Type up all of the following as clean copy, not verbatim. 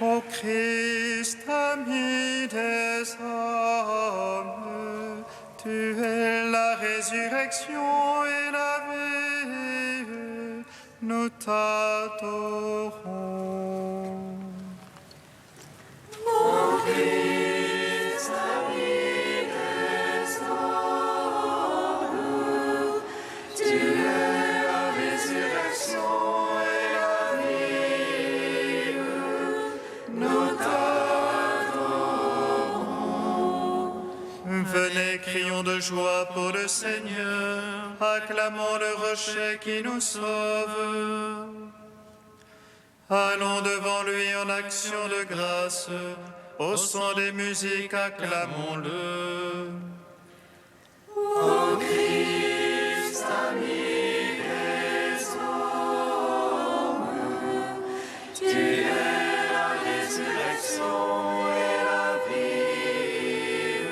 Ô Christ, ami des hommes, tu es la résurrection et la vie, nous t'adorons. Ô Christ, ami des hommes, tu es la résurrection et la vie, nous t'adorons. Venez, crions de joie pour le Seigneur, acclamons le rocher qui nous sauve. Allons devant lui en action de grâce, au son des musiques, acclamons-le. Ô Christ, ami des hommes, tu es la résurrection et la vie,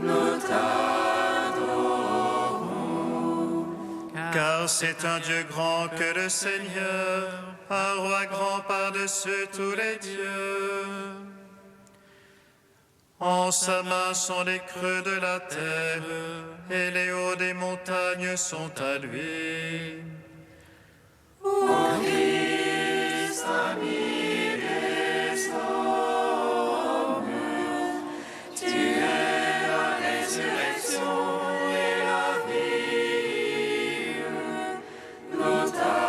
nous t'adorons. Car c'est un Dieu grand que le Seigneur, un roi grand par-dessus tous les dieux. En sa main sont les creux de la terre, et les hauts des montagnes sont à lui. Ô Christ, ami des hommes, tu es la résurrection et la vie, nous t'adorons.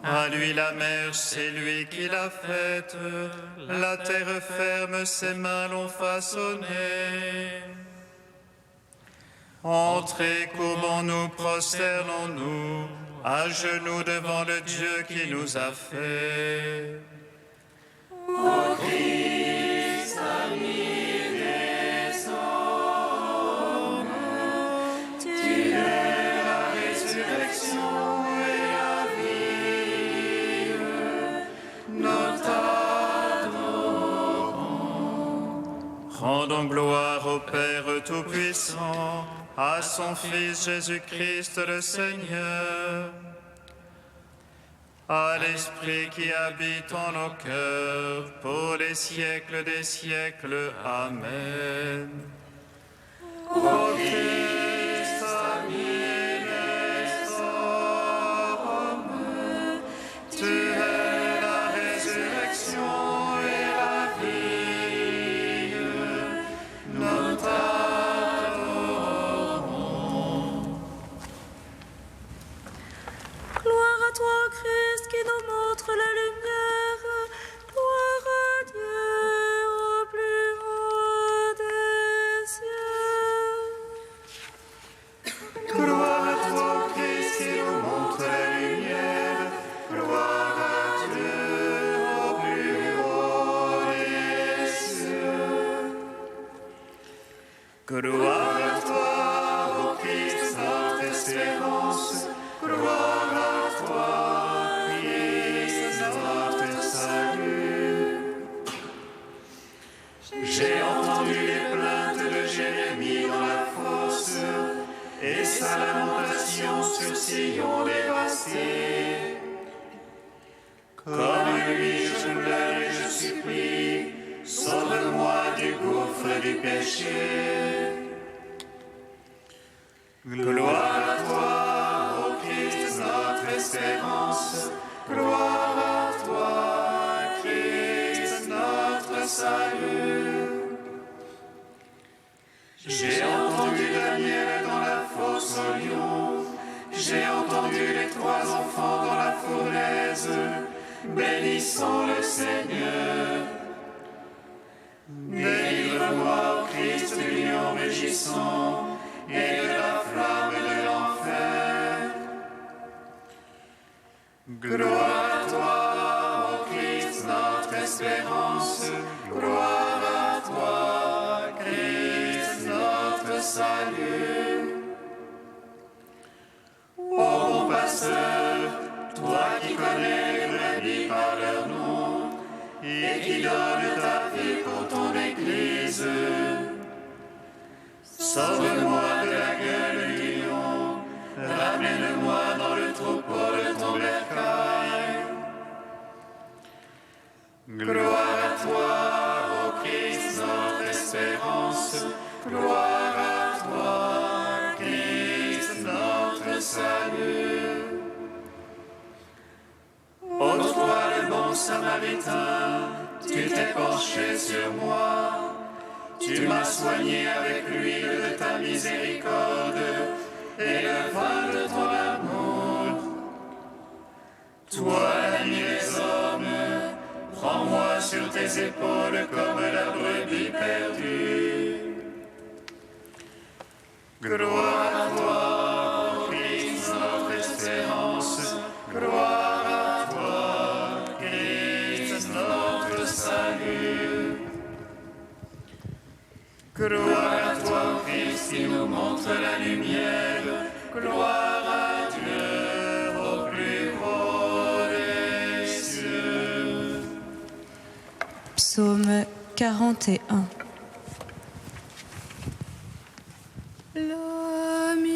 À lui la mer, c'est lui qui l'a faite, la terre ferme, ses mains l'ont façonnée. Entrez, courbons-nous, prosternons-nous, à genoux devant le Dieu qui nous a fait. Ô Christ, ami des hommes, tu es la résurrection et la vie, nous t'adorons. Rendons gloire au Père Tout-Puissant, à son Fils Jésus-Christ le Seigneur, à l'Esprit qui habite en nos cœurs, pour les siècles des siècles. Amen. Ô Christ, ami des hommes, tu es la résurrection et la vie, nous t'adorons. Gloire à toi, Christ, qui nous montre la lumière. Gloire à Dieu au plus haut des cieux. Gloire à toi, Christ, qui nous montre la lumière. Gloire à Dieu au plus haut des cieux. Gloire à toi, ô Christ, notre espérance. Gloire à toi, Christ, notre salut. J'ai entendu les plaintes de Jérémie dans la fosse, et sa lamentation sur Sion dévasté. Comme lui, je pleure et je supplie, sauve-moi du gouffre du péché. Gloire à toi, ô Christ, notre espérance. Gloire à toi, Christ, notre salut. J'ai entendu Daniel dans la fosse au lion. J'ai entendu les 3 enfants dans la fournaise, bénissant le Seigneur. Délivre-moi, ô Christ, du lion rugissant et de la flamme de l'enfer. Gloire à toi, ô Christ, notre espérance. Gloire à toi, Christ, notre salut. Ô bon pasteur, toi qui connais les brebis par leur nom et qui donnes ta vie pour ton Église, sauve-moi de la gueule du lion, ramène-moi dans le troupeau de ton bercail. Gloire à toi, ô Christ, notre espérance. Gloire à toi, Christ, notre salut. Ô toi, le bon Samaritain, tu t'es penché sur moi. Tu m'as soigné avec l'huile de ta miséricorde et le vin de ton amour. Toi, l'ami des hommes, prends-moi sur tes épaules comme la brebis perdue. Gloire à toi, Christ, notre espérance. Gloire à toi, Christ, notre salut. Gloire à toi, Christ, qui nous montre la lumière. Gloire à Dieu au plus haut des cieux. Psaume 41. L'ami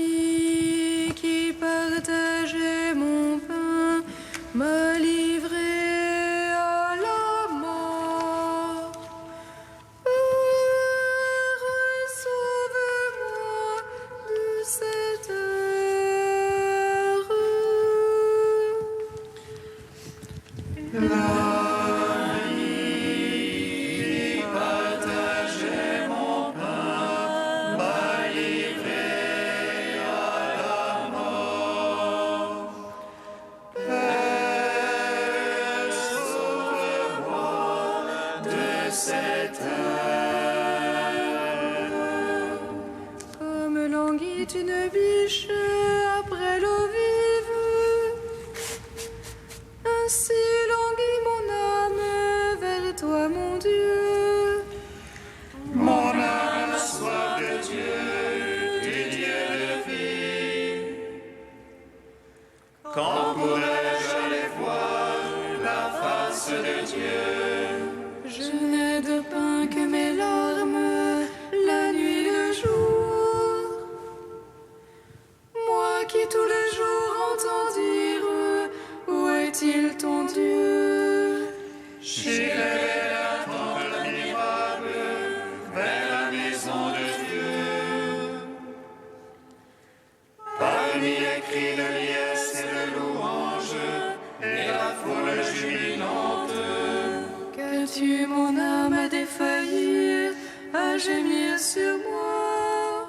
qui partageait mon pain m'a livré à la mort. Sauve-moi de cette heure. Comme languit une biche après l'eau vive, ainsi languit mon âme vers toi, mon Dieu. Mon âme a soif de Dieu, du Dieu de vie. Quand pourrais-je aller voir la face de Dieu? Je n'ai de pain que mes larmes, la nuit, le jour. Moi qui tous les jours entends dire, où est-il ton Dieu? J'irai la tente admirable vers la maison de Dieu. Parmi les cris de liesse et de louange et la foule jubilante, Que-tu, mon âme, à défaillir, à gémir sur moi?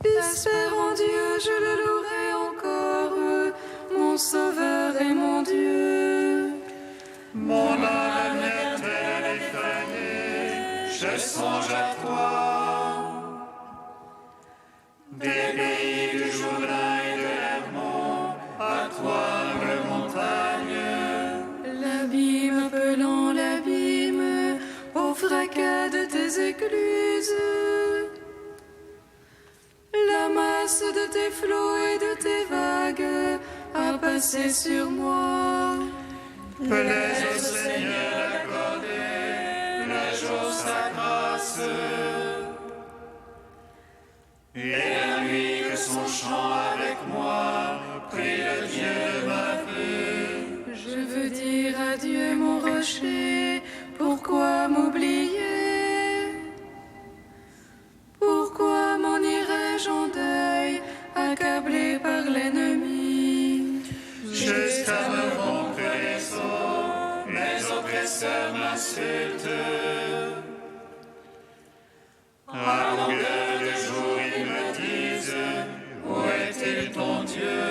Espère en Dieu, je le louerai encore, mon Sauveur et mon Dieu. mon âme est-elle effrayée, je songe à toi. Des pays du Jourdain et de l'Hermont, à toi, humble montagne. L'abîme appelant l'abîme, au fracas de tes écluses. La masse de tes flots et de tes vagues a passé sur moi. Plaise au Seigneur d'accorder le jour sa grâce, et la nuit que son chant avec moi prie le Dieu de ma vie. Je veux dire à Dieu mon rocher, pourquoi m'oublier? Pourquoi m'en irais-je en deuil, accablé par l'ennemi? Jusqu'à me rompre les os, mes oppresseurs m'insultent. À longueur de jour, ils me disent, où est-il ton Dieu?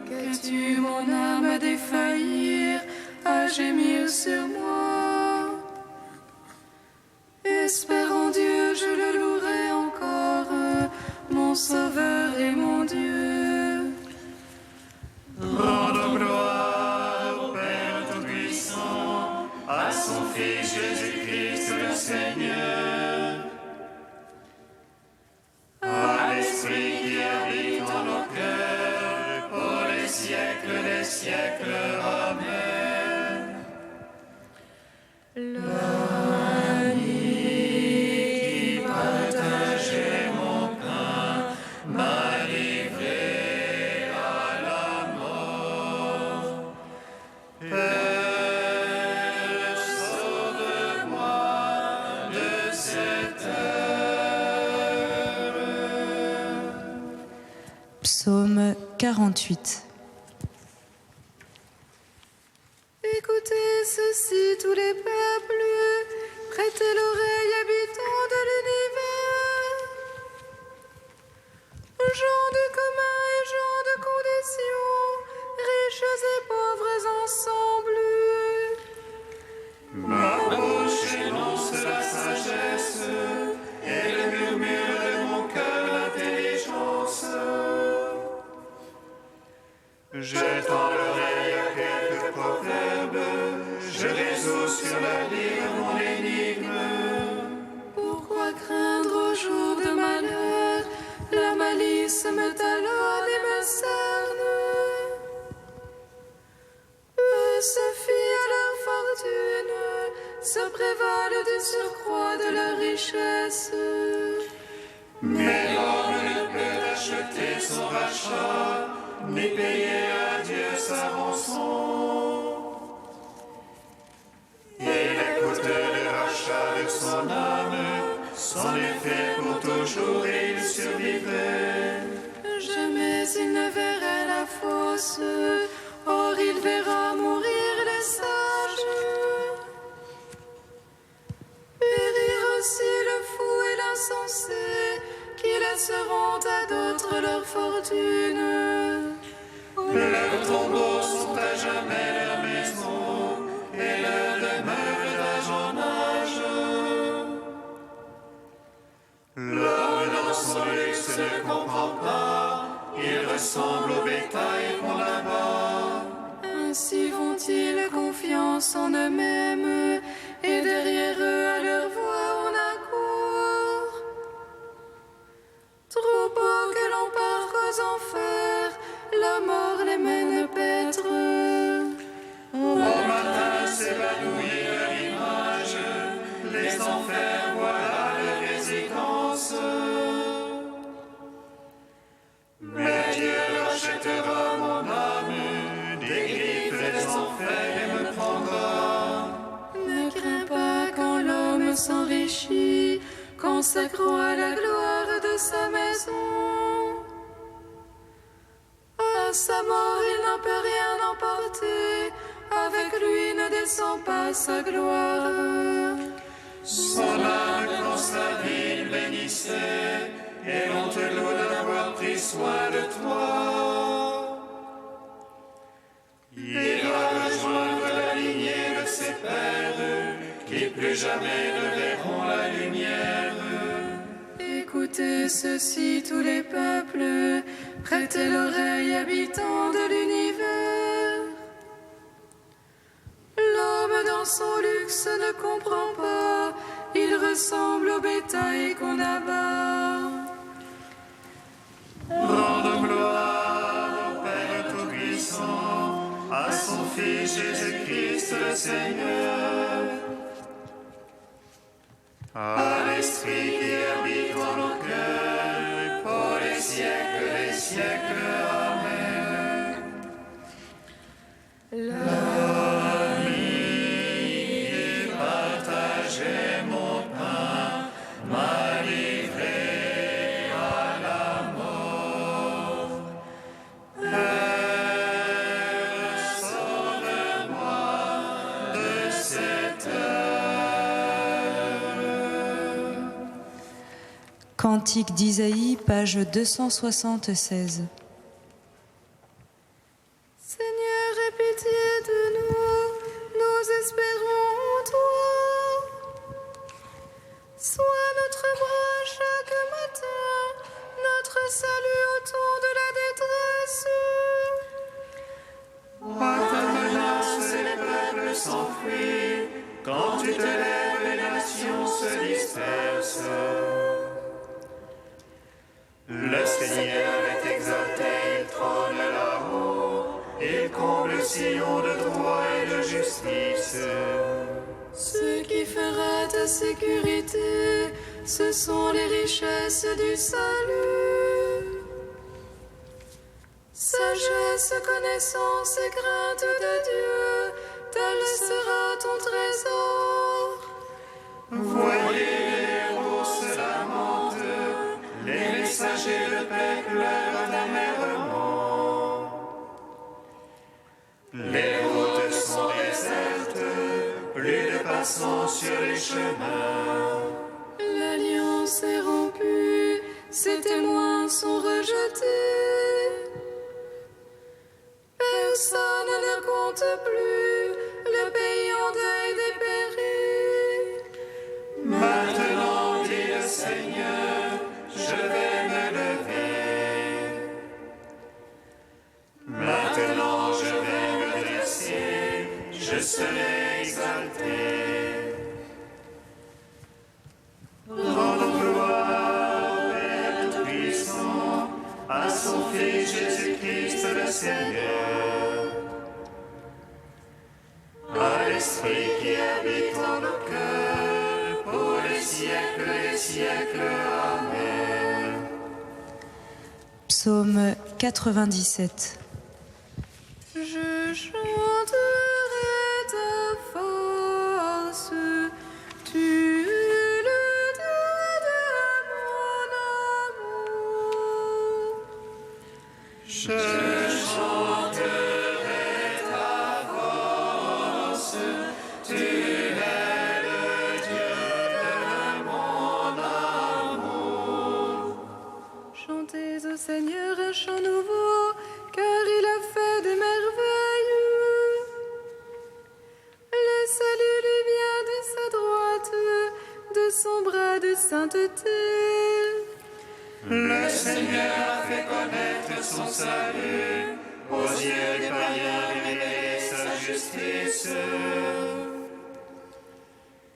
Que-tu, mon âme, à défaillir, à gémir sur moi? Espère en Dieu, je le louerai encore, mon Sauveur et mon Dieu. Rendons gloire au Père Tout-Puissant, à son Fils Jésus-Christ le Seigneur, à l'Esprit qui habite en nos cœurs, pour les siècles des siècles. Amen. L'ami qui partageait mon pain m'a cette heure. Psaume 48. Écoutez ceci, tous les peuples, prêtez l'oreille, habitants de l'univers. Gens du commun et gens de condition, riches et pauvres ensemble. Ma bouche énonce la sagesse, et le murmure de mon cœur l'intelligence. Je tends l'oreille à quelques proverbes, je résous sur la lyre mon énigme. Pourquoi craindre au jour de malheur? La malice me talonne et me cerne. Eux se fient à leur fortune, se prévalent du surcroît de leur richesse. Mais l'homme ne peut acheter son rachat, ni payer à Dieu sa rançon. Il écoute le rachat de son âme, son effet pour toujours et il survivrait. Jamais il ne verrait la fosse, or il verra mourir les sages. Périr aussi le fou et l'insensé, qui laisseront à d'autres leur fortune. Leurs tombeaux sont à jamais leur maison, et leur demeure d'âge en âge. L'homme dans son luxe ne comprend pas, il ressemble au bétail qu'on abat. Ainsi font-ils confiance en eux-mêmes, et derrière eux à leur voix on accourt. Troupeaux que l'on parque aux enfers, la mort les mène paître. Au matin s'évanouit leur image, les enfers voilà leur résidence. Mais Dieu rachètera mon âme, des griffes des enfers et me prendra. Ne crains pas quand l'homme s'enrichit, consacrant la gloire de sa maison. À sa mort, il n'en peut rien emporter, avec lui ne descend pas sa gloire. Son âme dans sa vie il bénissait, et l'on te loue d'avoir pris soin de toi. Il va rejoindre la lignée de ses pères, qui plus jamais ne verront la lumière. Écoutez ceci, tous les peuples, prêtez l'oreille, habitants de l'univers. L'homme dans son luxe ne comprend pas, il ressemble au bétail qu'on abat. Rendons gloire au Père Tout-Puissant, à son Fils Jésus-Christ le Seigneur, à l'Esprit qui habite en nos cœurs, pour les siècles des siècles. Amen. L'ami partageait mon pain, m'a livré à la mort. Père, sauve-moi de cette heure. Cantique d'Isaïe, page 276. Seigneur, aie pitié de nous, nous espérons en toi. Sois notre bras chaque matin, notre salut au temps de la détresse. À ta menace, les peuples s'enfuient. Quand tu te lèves, les nations se dispersent. Le Seigneur est exalté, il trône là-haut. Il comble Sion de droit et de justice. Ce qui fera ta sécurité, ce sont les richesses du salut. Sagesse, connaissance et crainte de Dieu, tel sera ton trésor. Voyez passant sur les chemins. L'alliance est rompue, ses témoins sont rejetés. Personne ne compte plus, le pays en deuil dépérit. Maintenant, dit le Seigneur, je vais me lever. Maintenant, je vais me dresser, je serai exalté. Rendons gloire au Père Tout-Puissant, à son Fils Jésus-Christ le Seigneur, à l'Esprit qui habite en nos cœurs, pour les siècles des siècles. Amen. Psaume 97. Je chanterai ta force, tu es le Dieu de mon amour. Je chanterai ta force, tu es le Dieu de mon amour. Chantez au Seigneur un chant nouveau, car il a fait des merveilles. Le salut lui vient de sa droite, de son bras de sainteté. Le Seigneur a fait connaître son salut, aux yeux des païens révéler sa justice.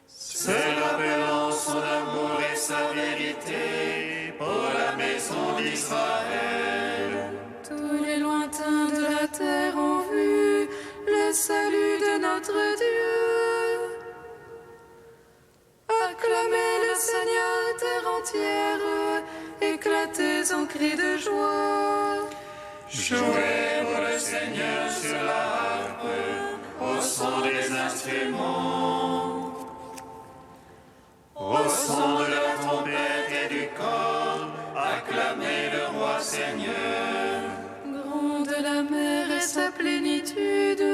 C'est rappelant son amour et sa vérité pour la maison d'Israël. Tous les lointains de la terre ont vu le salut de notre Dieu. Acclamez le Seigneur, terre entière, éclatez en cris de joie. Jouez pour le Seigneur sur la harpe, au son des instruments, au son de la trompette et du cor, acclamez le roi Seigneur. Gronde la mer et sa plénitude,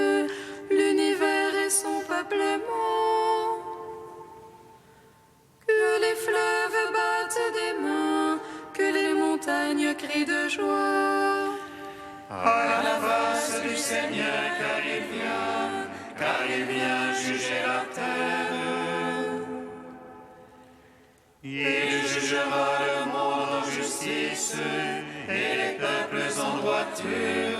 l'univers et son peuplement. Que les fleuves battent des mains, que les montagnes crient de joie. À la face du Seigneur, car il vient juger la terre. Il jugera le monde en justice et les peuples en droiture.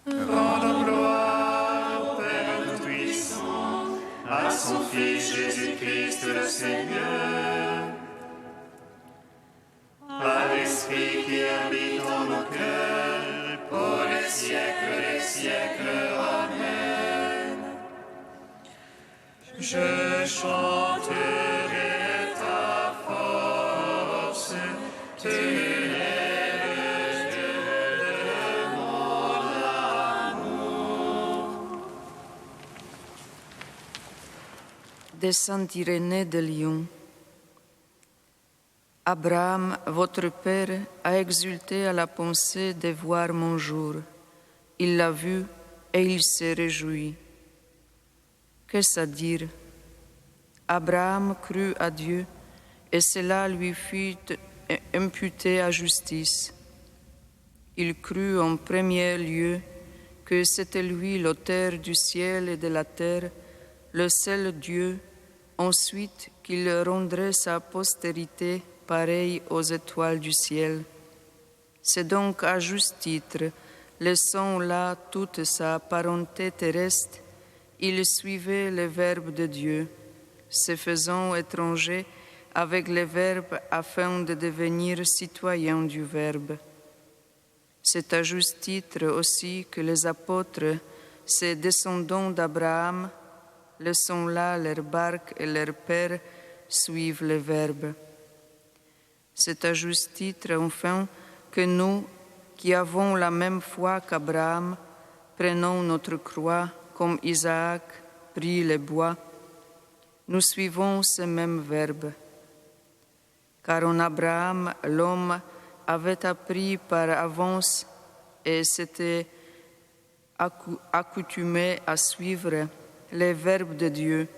Rendons gloire au Père Tout-Puissant, à son Fils Jésus-Christ le Seigneur, à l'Esprit qui habite en nos cœurs, pour les siècles des siècles. Amen. Je chanterai ta force, tu es le Dieu de mon amour. Des Saint-Irénée de Lyon. Abraham, votre père, a exulté à la pensée de voir mon jour. Il l'a vu et il s'est réjoui. Qu'est-ce à dire? Abraham crut à Dieu et cela lui fut imputé à justice. Il crut en premier lieu que c'était lui l'auteur du ciel et de la terre, le seul Dieu, ensuite qu'il rendrait sa postérité pareille aux étoiles du ciel. C'est donc à juste titre, laissant là toute sa parenté terrestre, il suivait le Verbe de Dieu, se faisant étranger avec le Verbe afin de devenir citoyen du Verbe. C'est à juste titre aussi que les apôtres, ces descendants d'Abraham, laissant là leur barque et leur père, suivent le Verbe. C'est à juste titre, enfin, que nous, qui avons la même foi qu'Abraham, prenons notre croix comme Isaac prit le bois, nous suivons ce même Verbe. Car en Abraham, l'homme avait appris par avance et s'était accoutumé à suivre les verbes de Dieu.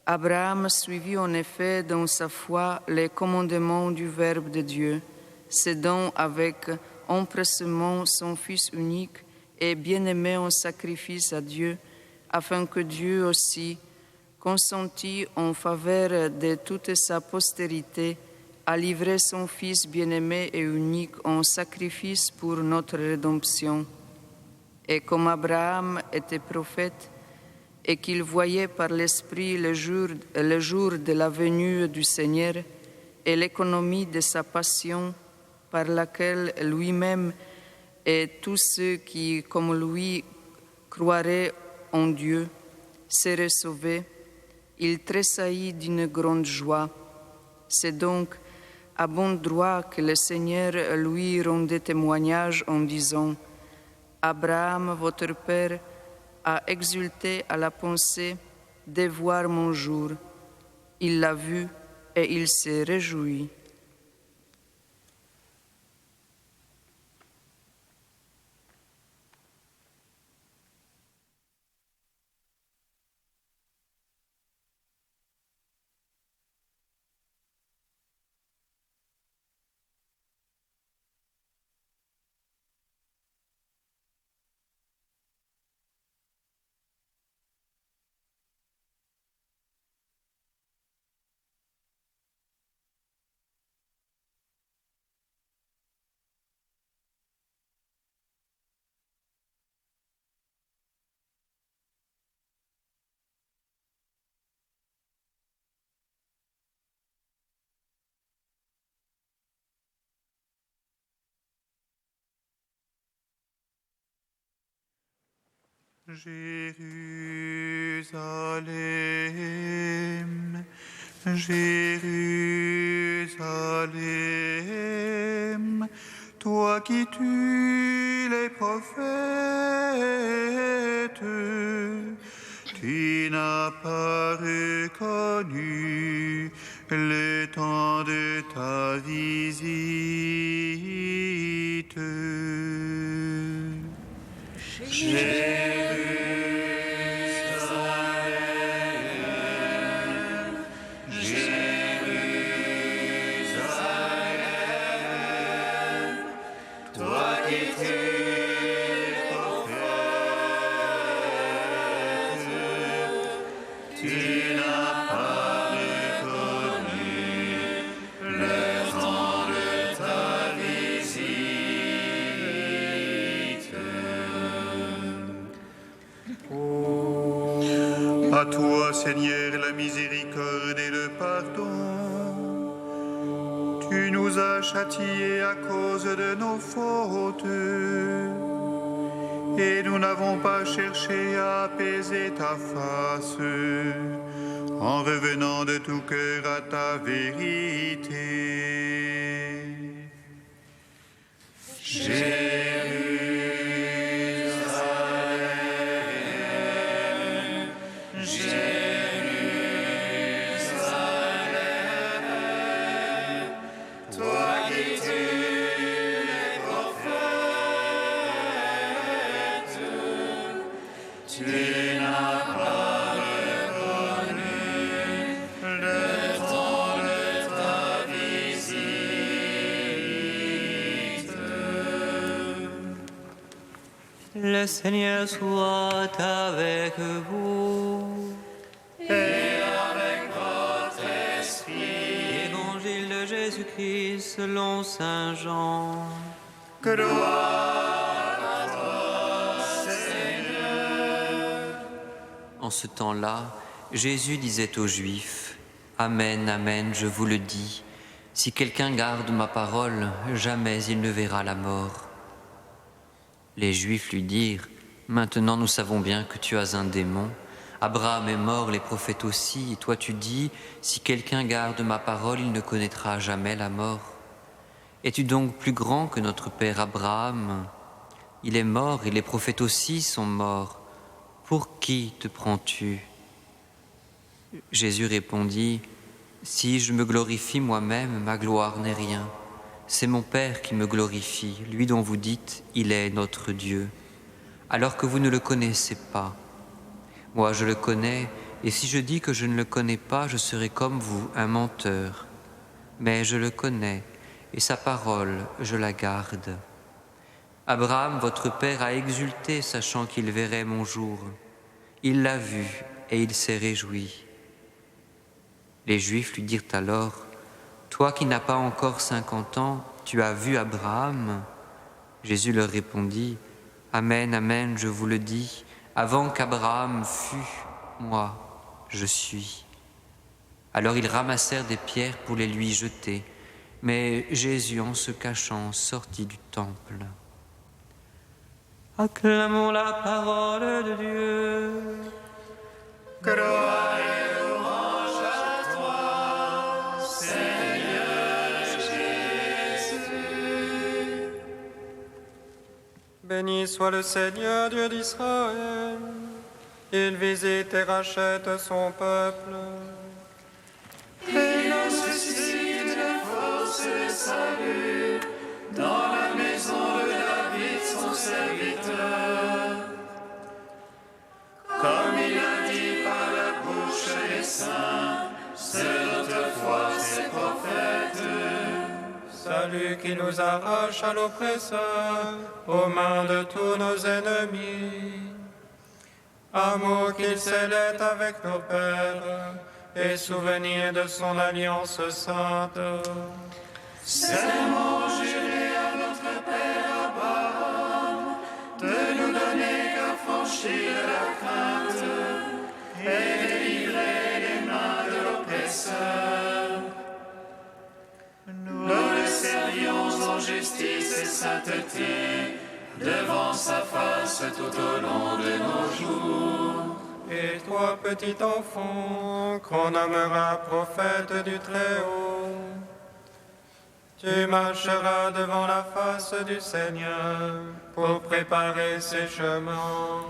Abraham suivit en effet dans sa foi les commandements du Verbe de Dieu, cédant avec empressement son Fils unique et bien-aimé en sacrifice à Dieu, afin que Dieu aussi, consenti en faveur de toute sa postérité, a livré son Fils bien-aimé et unique en sacrifice pour notre rédemption. Et comme Abraham était prophète, et qu'il voyait par l'Esprit le jour de la venue du Seigneur et l'économie de sa passion, par laquelle lui-même et tous ceux qui, comme lui, croiraient en Dieu, seraient sauvés, il tressaillit d'une grande joie. C'est donc à bon droit que le Seigneur lui rendait témoignage en disant « Abraham, votre père, a exulté à la pensée de voir mon jour. Il l'a vu et il s'est réjoui. » Jérusalem, Jérusalem, toi qui tues les prophètes, tu n'as pas reconnu le temps de ta visite. À toi, Seigneur, la miséricorde et le pardon. Tu nous as châtiés à cause de nos fautes, et nous n'avons pas cherché à apaiser ta face, en revenant de tout cœur à ta vérité. Le Seigneur soit avec vous. Et avec votre esprit. Évangile de Jésus-Christ selon saint Jean. Gloire à toi, Seigneur. En ce temps-là, Jésus disait aux Juifs, « Amen, amen, je vous le dis, si quelqu'un garde ma parole, jamais il ne verra la mort. » Les Juifs lui dirent, « Maintenant nous savons bien que tu as un démon. Abraham est mort, les prophètes aussi, et toi tu dis, si quelqu'un garde ma parole, il ne connaîtra jamais la mort. Es-tu donc plus grand que notre père Abraham? Il est mort et les prophètes aussi sont morts. Pour qui te prends-tu » Jésus répondit, « Si je me glorifie moi-même, ma gloire n'est rien. C'est mon Père qui me glorifie, lui dont vous dites, il est notre Dieu, alors que vous ne le connaissez pas. Moi, je le connais, et si je dis que je ne le connais pas, je serai comme vous, un menteur. Mais je le connais, et sa parole, je la garde. Abraham, votre père, a exulté, sachant qu'il verrait mon jour. Il l'a vu, et il s'est réjoui. Les Juifs lui dirent alors, « Toi qui n'as pas encore 50 ans, tu as vu Abraham ?» Jésus leur répondit, « Amen, amen, je vous le dis, avant qu'Abraham fût, moi, je suis. » Alors ils ramassèrent des pierres pour les lui jeter, mais Jésus, en se cachant, sortit du temple. Acclamons la parole de Dieu. Gloire et louange à toi, Seigneur Jésus. Béni soit le Seigneur Dieu d'Israël. Il visite et rachète son peuple. Et nous suscite une force de salut dans la maison de David, son serviteur. Comme il a dit par la bouche des saints, c'est autrefois ses prophètes. Salut qui nous arrache à l'oppresseur, aux mains de tous nos ennemis. Amour qu'il scellait avec nos pères, et souvenir de son alliance sainte. Serment juré à notre Père Abraham, de nous donner qu'affranchir la crainte, et délivrer les mains de l'oppresseur. Nous le servions en justice et sainteté, devant sa face tout au long de nos jours. Et toi, petit enfant, qu'on nommera prophète du Très-Haut, tu marcheras devant la face du Seigneur pour préparer ses chemins.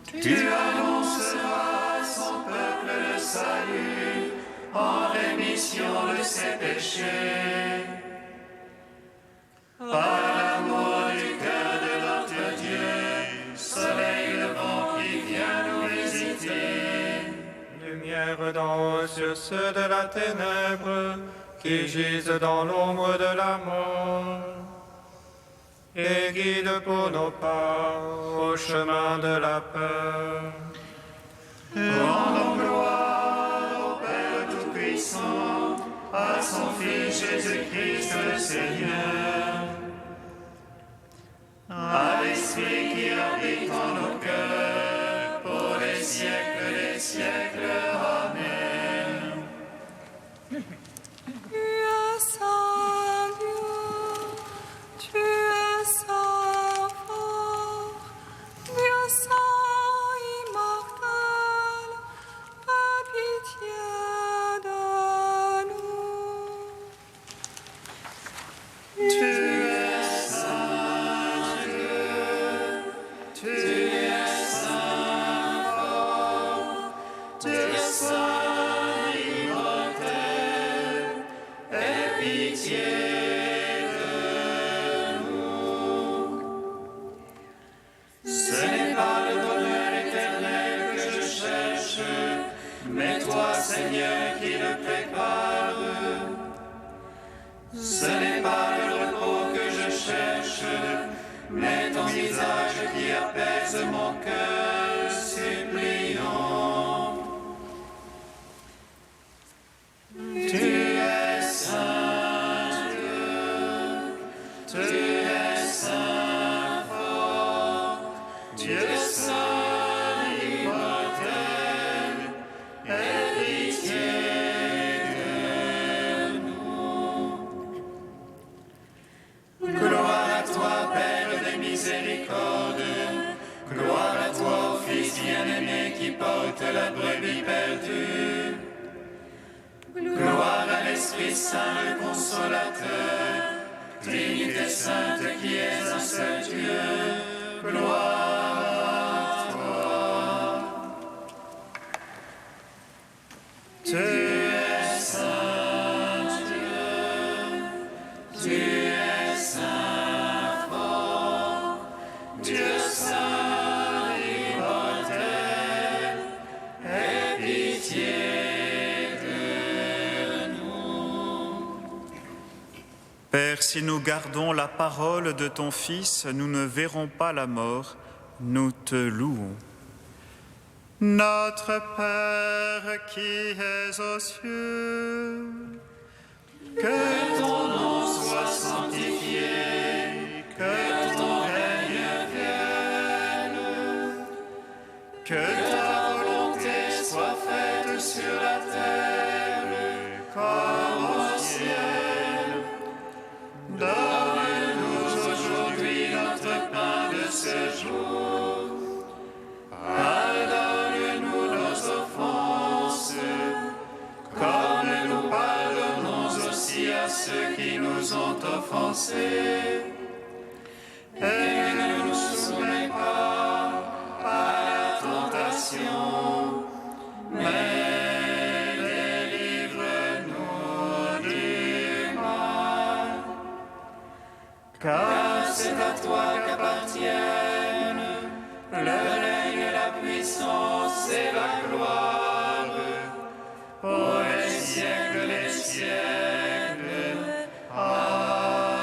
Tu annonceras à son peuple le salut, en rémission de ses péchés. Par l'amour du cœur de notre Dieu, soleil levant qui vient nous visiter. Lumière d'en haut sur ceux de la ténèbre, qui gisent dans l'ombre de la mort. Et guide pour nos pas au chemin de la paix. Rendons gloire au Père Tout-Puissant, à son Fils Jésus-Christ le Seigneur, à l'Esprit qui habite en nos cœurs, pour les siècles des siècles. Amen. Tu es saint Dieu, tu es saint fort, Dieu saint immortel, aie pitié de nous. Tu es saint Dieu, tu es saint fort, tu es saint immortel, aie pitié de nous. Ce n'est pas le bonheur éternel que je cherche, mais toi, Seigneur, qui le prépare. Ce n'est pas le repos que je cherche, mais ton visage qui apaise mon cœur suppliant. Tu es saint Dieu, tu es saint fort, Dieu saint immortel, aie pitié de nous. Gloire à toi, Père de miséricorde, gloire à toi, ô Fils bien-aimé qui porte la brebis perdue. Gloire à l'Esprit Saint, le Consolateur, Trinité Sainte qui est un seul Dieu. Gloire à toi. Tu es saint Dieu, tu es saint fort, Dieu saint immortel, Père, si nous gardons la parole de ton Fils, nous ne verrons pas la mort, nous te louons. Notre Père qui es aux cieux, que ton nom soit sanctifié, que ton règne vienne, que ta volonté soit faite sur la terre comme au ciel. Donne-nous aujourd'hui notre pain de ce jour. Pardonne-nous nos offenses, comme nous pardonnons aussi à ceux qui nous ont offensés. Et ne nous soumets pas à la tentation, mais délivre-nous du mal. Car c'est à toi qu'appartiennent le règne, la puissance et la gloire, pour les siècles des siècles. Amen.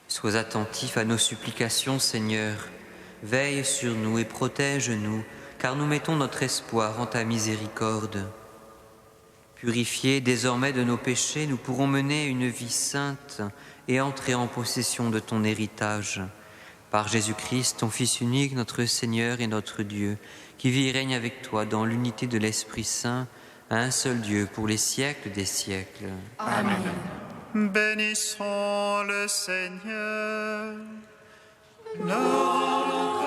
Sois attentif à nos supplications, Seigneur. Veille sur nous et protège-nous, car nous mettons notre espoir en ta miséricorde. Purifiés désormais de nos péchés, nous pourrons mener une vie sainte et entrer en possession de ton héritage. Par Jésus-Christ, ton Fils unique, notre Seigneur et notre Dieu, qui vit et règne avec toi dans l'unité de l'Esprit Saint, un seul Dieu pour les siècles des siècles. Amen. bénissons le Seigneur. Nous rendons